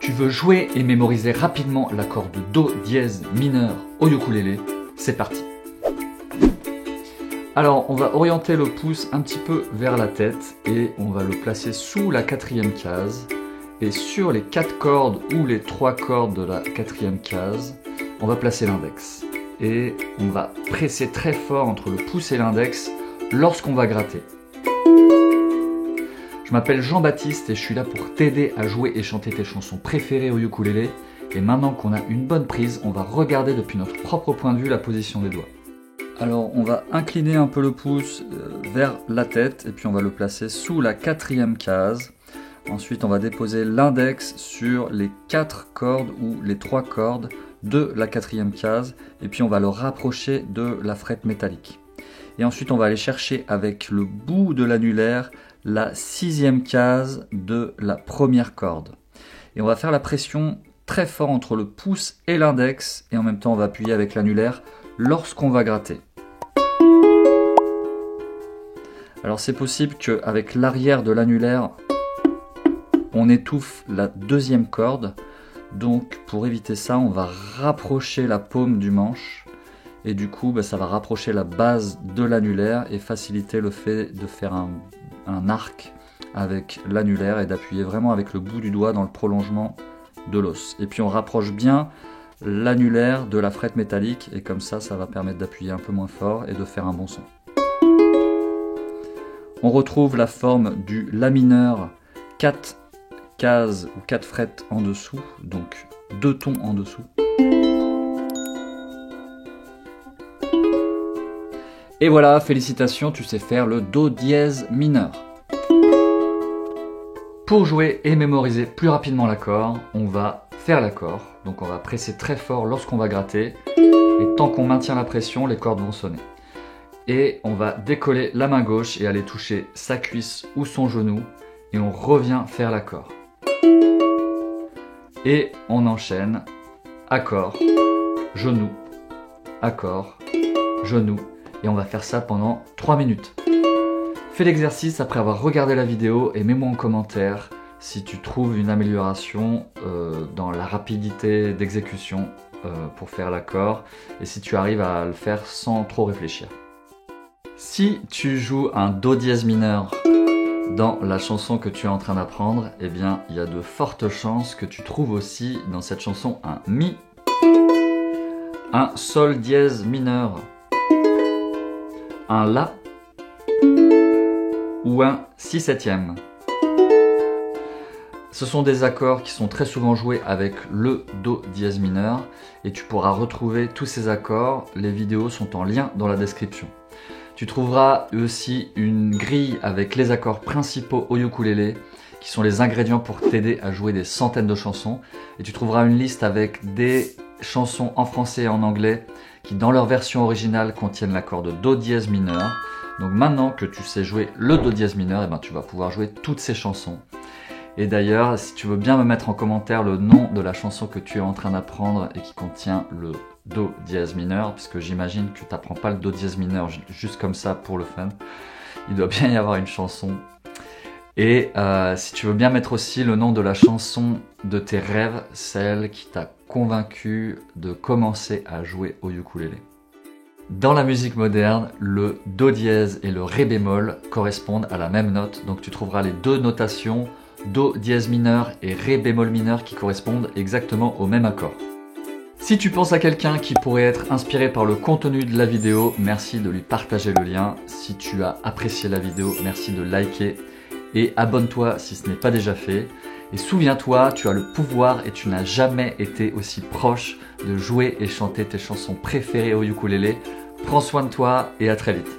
Tu veux jouer et mémoriser rapidement l'accord de Do dièse mineur au ukulélé? C'est parti! Alors, on va orienter le pouce un petit peu vers la tête et on va le placer sous la quatrième case. Et sur les 4 cordes ou les 3 cordes de la quatrième case, on va placer l'index. Et on va presser très fort entre le pouce et l'index lorsqu'on va gratter. Je m'appelle Jean-Baptiste et je suis là pour t'aider à jouer et chanter tes chansons préférées au ukulélé. Et maintenant qu'on a une bonne prise, on va regarder depuis notre propre point de vue la position des doigts. Alors on va incliner un peu le pouce vers la tête et puis on va le placer sous la quatrième case. Ensuite on va déposer l'index sur les 4 cordes ou les 3 cordes de la quatrième case et puis on va le rapprocher de la frette métallique. Et ensuite on va aller chercher avec le bout de l'annulaire la 6e case de la première corde. Et on va faire la pression très fort entre le pouce et l'index et en même temps on va appuyer avec l'annulaire lorsqu'on va gratter. Alors c'est possible qu'avec l'arrière de l'annulaire on étouffe la 2e corde. Donc pour éviter ça on va rapprocher la paume du manche. Et du coup, ça va rapprocher la base de l'annulaire et faciliter le fait de faire un arc avec l'annulaire et d'appuyer vraiment avec le bout du doigt dans le prolongement de l'os. Et puis on rapproche bien l'annulaire de la frette métallique et comme ça, ça va permettre d'appuyer un peu moins fort et de faire un bon son. On retrouve la forme du La mineur, 4 cases ou 4 frettes en dessous, donc 2 tons en dessous. Et voilà, félicitations, tu sais faire le Do dièse mineur. Pour jouer et mémoriser plus rapidement l'accord, on va faire l'accord. Donc on va presser très fort lorsqu'on va gratter. Et tant qu'on maintient la pression, les cordes vont sonner. Et on va décoller la main gauche et aller toucher sa cuisse ou son genou. Et on revient faire l'accord. Et on enchaîne accord, genou, accord, genou. Et on va faire ça pendant 3 minutes. Fais l'exercice après avoir regardé la vidéo et mets-moi en commentaire si tu trouves une amélioration dans la rapidité d'exécution pour faire l'accord et si tu arrives à le faire sans trop réfléchir. Si tu joues un Do dièse mineur dans la chanson que tu es en train d'apprendre, eh bien il y a de fortes chances que tu trouves aussi dans cette chanson un Mi, un Sol dièse mineur, un La ou un Si7e. Ce sont des accords qui sont très souvent joués avec le Do dièse mineur et tu pourras retrouver tous ces accords. Les vidéos sont en lien dans la description. Tu trouveras aussi une grille avec les accords principaux au ukulélé qui sont les ingrédients pour t'aider à jouer des centaines de chansons et tu trouveras une liste avec des chansons en français et en anglais qui dans leur version originale contiennent l'accord de Do dièse mineur. Donc maintenant que tu sais jouer le Do dièse mineur, tu vas pouvoir jouer toutes ces chansons. Et d'ailleurs, si tu veux bien me mettre en commentaire le nom de la chanson que tu es en train d'apprendre et qui contient le Do dièse mineur, puisque j'imagine que tu n'apprends pas le Do dièse mineur juste comme ça pour le fun. Il doit bien y avoir une chanson. Et si tu veux bien mettre aussi le nom de la chanson de tes rêves, celle qui t'a convaincu de commencer à jouer au ukulélé. Dans la musique moderne, le Do dièse et le Ré bémol correspondent à la même note, donc tu trouveras les deux notations Do dièse mineur et Ré bémol mineur qui correspondent exactement au même accord. Si tu penses à quelqu'un qui pourrait être inspiré par le contenu de la vidéo, merci de lui partager le lien. Si tu as apprécié la vidéo, merci de liker et abonne-toi si ce n'est pas déjà fait. Et souviens-toi, tu as le pouvoir et tu n'as jamais été aussi proche de jouer et chanter tes chansons préférées au ukulélé. Prends soin de toi et à très vite.